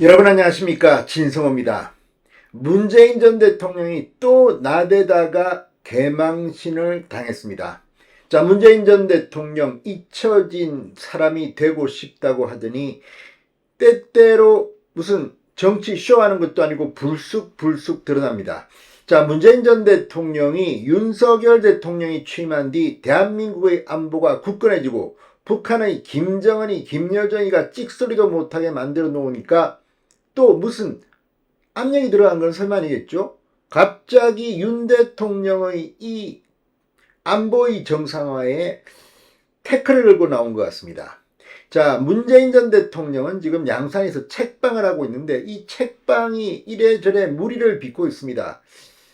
여러분 안녕하십니까, 진성호입니다. 문재인 전 대통령이 또 나대다가 개망신을 당했습니다. 자, 문재인 전 대통령 잊혀진 사람이 되고 싶다고 하더니 때때로 무슨 정치 쇼하는 것도 아니고 불쑥 드러납니다. 자, 문재인 전 대통령이 윤석열 대통령이 취임한 뒤 대한민국의 안보가 굳건해지고 북한의 김정은이 김여정이가 찍소리도 못하게 만들어 놓으니까 또 무슨 압력이 들어간 건 설마 아니겠죠? 갑자기 윤 대통령의 이 안보의 정상화에 태클을 걸고 나온 것 같습니다. 자, 문재인 전 대통령은 지금 양산에서 책방을 하고 있는데 이 책방이 이래저래 무리를 빚고 있습니다.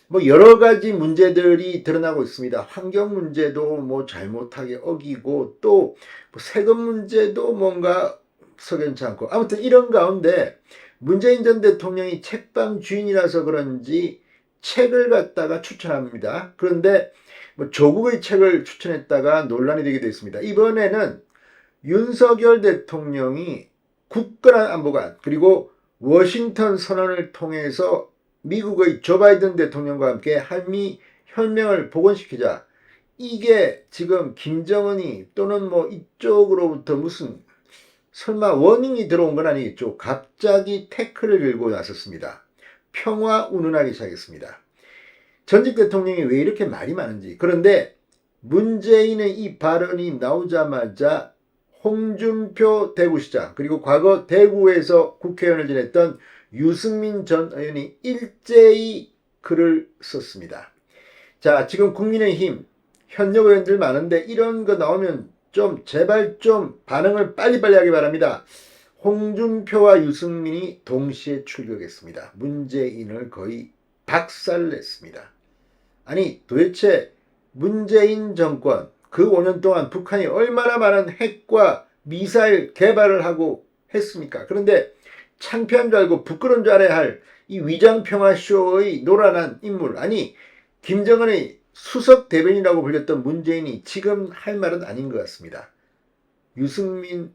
뭐 여러 가지 문제들이 드러나고 있습니다. 환경 문제도 뭐 잘못하게 어기고 또 세금 문제도 뭔가 석연치 않고 아무튼 이런 가운데 문재인 전 대통령이 책방 주인이라서 그런지 책을 갖다가 추천합니다. 그런데 뭐 조국의 책을 추천했다가 논란이 되기도 했습니다. 이번에는 윤석열 대통령이 굳건한 안보관 그리고 워싱턴 선언을 통해서 미국의 조 바이든 대통령과 함께 한미 혈맹을 복원시키자. 이게 지금 김정은이 또는 뭐 이쪽으로부터 무슨 설마 워닝이 들어온 건 아니겠죠. 갑자기 태클을 들고 나섰습니다. 평화 운운하기 시작했습니다. 전직 대통령이 왜 이렇게 말이 많은지. 그런데 문재인의 이 발언이 나오자마자 홍준표 대구시장 그리고 과거 대구에서 국회의원을 지냈던 유승민 전 의원이 일제히 글을 썼습니다. 자, 지금 국민의힘 현역 의원들 많은데 이런 거 나오면 좀 제발 좀 반응을 빨리빨리 하기 바랍니다. 홍준표와 유승민이 동시에 출격했습니다. 문재인을 거의 박살냈습니다. 아니 도대체 문재인 정권 그 5년 동안 북한이 얼마나 많은 핵과 미사일 개발을 하고 했습니까? 그런데 창피한 줄 알고 부끄러운 줄 알아야 할 이 위장평화쇼의 노란한 인물, 아니 김정은의 수석 대변인이라고 불렸던 문재인이 지금 할 말은 아닌 것 같습니다. 유승민,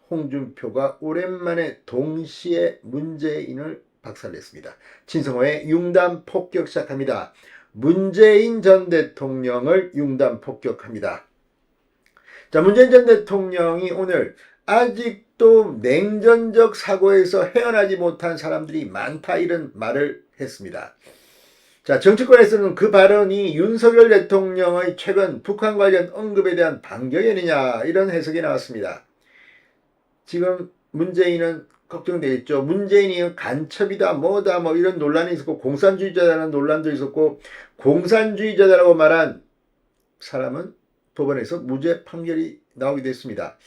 홍준표가 오랜만에 동시에 문재인을 박살냈습니다. 진성호의 융단 폭격 시작합니다. 문재인 전 대통령을 융단 폭격합니다. 자, 문재인 전 대통령이 오늘 아직도 냉전적 사고에서 헤어나지 못한 사람들이 많다 이런 말을 했습니다. 자, 정치권에서는 그 발언이 윤석열 대통령의 최근 북한 관련 언급에 대한 반격이느냐 이런 해석이 나왔습니다. 지금 문재인은 걱정되겠죠. 문재인이 간첩이다 뭐다 뭐 이런 논란이 있었고 공산주의자라는 논란도 있었고 공산주의자라고 말한 사람은 법원에서 무죄 판결이 나오기도 했습니다.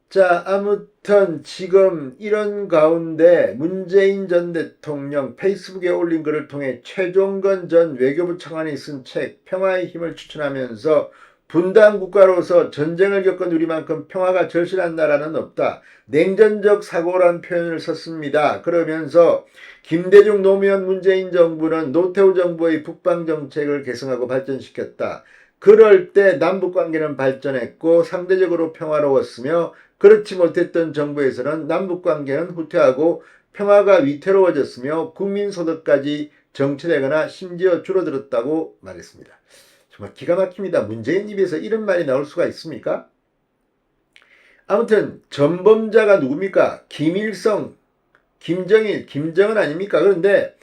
자, 아무튼 지금 이런 가운데 문재인 전 대통령 페이스북에 올린 글을 통해 최종건 전 외교부 차관이 쓴 책 평화의 힘을 추천하면서 분단 국가로서 전쟁을 겪은 우리만큼 평화가 절실한 나라는 없다. 냉전적 사고란 표현을 썼습니다. 그러면서 김대중 노무현 문재인 정부는 노태우 정부의 북방 정책을 개성하고 발전시켰다. 그럴 때 남북관계는 발전했고 상대적으로 평화로웠으며 그렇지 못했던 정부에서는 남북관계는 후퇴하고 평화가 위태로워졌으며 국민소득까지 정체되거나 심지어 줄어들었다고 말했습니다. 정말 기가 막힙니다. 문재인 입에서 이런 말이 나올 수가 있습니까? 아무튼 전범자가 누굽니까? 김일성, 김정일, 김정은 아닙니까? 그런데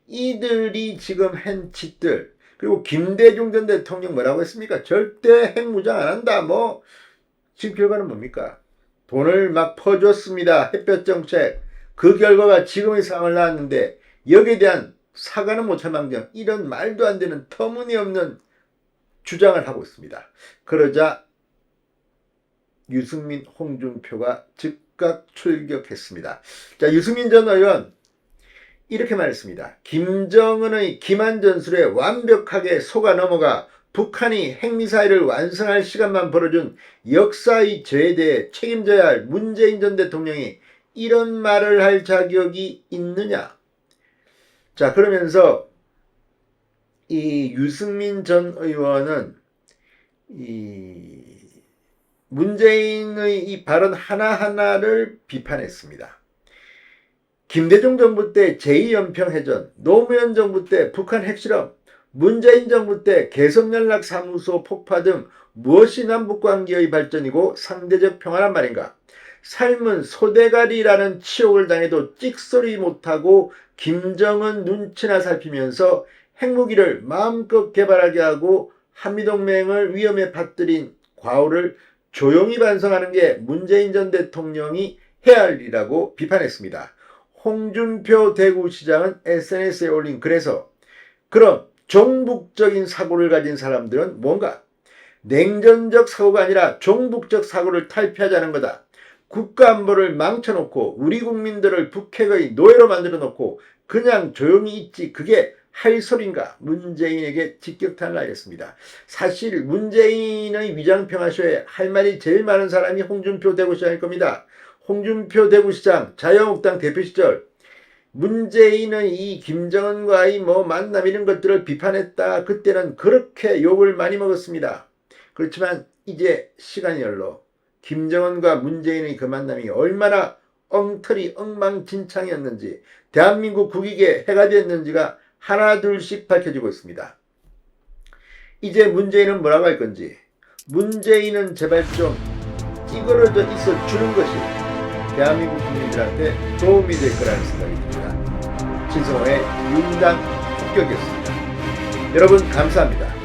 이들이 지금 한 짓들 그리고 김대중 전 대통령 뭐라고 했습니까? 절대 핵무장 안 한다. 뭐 지금 결과는 뭡니까? 돈을 막 퍼줬습니다. 햇볕 정책. 그 결과가 지금의 상황을 낳았는데 여기에 대한 사과는 못할 망정 이런 말도 안 되는 터무니없는 주장을 하고 있습니다. 그러자 유승민, 홍준표가 즉각 출격했습니다. 자, 유승민 전 의원 이렇게 말했습니다. 김정은의 기만 전술에 완벽하게 속아 넘어가 북한이 핵미사일을 완성할 시간만 벌어준 역사의 죄에 대해 책임져야 할 문재인 전 대통령이 이런 말을 할 자격이 있느냐. 자, 그러면서 이 유승민 전 의원은 이 문재인의 이 발언 하나하나를 비판했습니다. 김대중 정부 때 제2연평해전, 노무현 정부 때 북한 핵실험, 문재인 정부 때 개성연락사무소 폭파 등 무엇이 남북관계의 발전이고 상대적 평화란 말인가? 삶은 소대가리라는 치욕을 당해도 찍소리 못하고 김정은 눈치나 살피면서 핵무기를 마음껏 개발하게 하고 한미동맹을 위험에 빠뜨린 과오를 조용히 반성하는 게 문재인 전 대통령이 해야 할 일이라고 비판했습니다. 홍준표 대구시장은 SNS에 올린 글에서 그럼 종북적인 사고를 가진 사람들은 뭔가? 냉전적 사고가 아니라 종북적 사고를 탈피하자는 거다. 국가안보를 망쳐놓고 우리 국민들을 북핵의 노예로 만들어 놓고 그냥 조용히 있지 그게 할 소린가? 문재인에게 직격탄을 날렸습니다. 사실 문재인의 위장평화쇼에 할 말이 제일 많은 사람이 홍준표 대구시장일 겁니다. 홍준표 대구시장 자유한국당 대표 시절 문재인의 이 김정은과의 만남 이런 것들을 비판했다. 그때는 그렇게 욕을 많이 먹었습니다. 그렇지만 이제 시간이 흘러 김정은과 문재인의 그 만남이 얼마나 엉터리 엉망진창이었는지 대한민국 국익에 해가 됐는지가 하나 둘씩 밝혀지고 있습니다. 이제 문재인은 뭐라고 할 건지 문재인은 제발 좀 찌그러져 있어 주는 것이 대한민국 국민들한테 도움이 될 거라는 생각이 듭니다. 진성호의 윤당 폭격이었습니다. 여러분 감사합니다.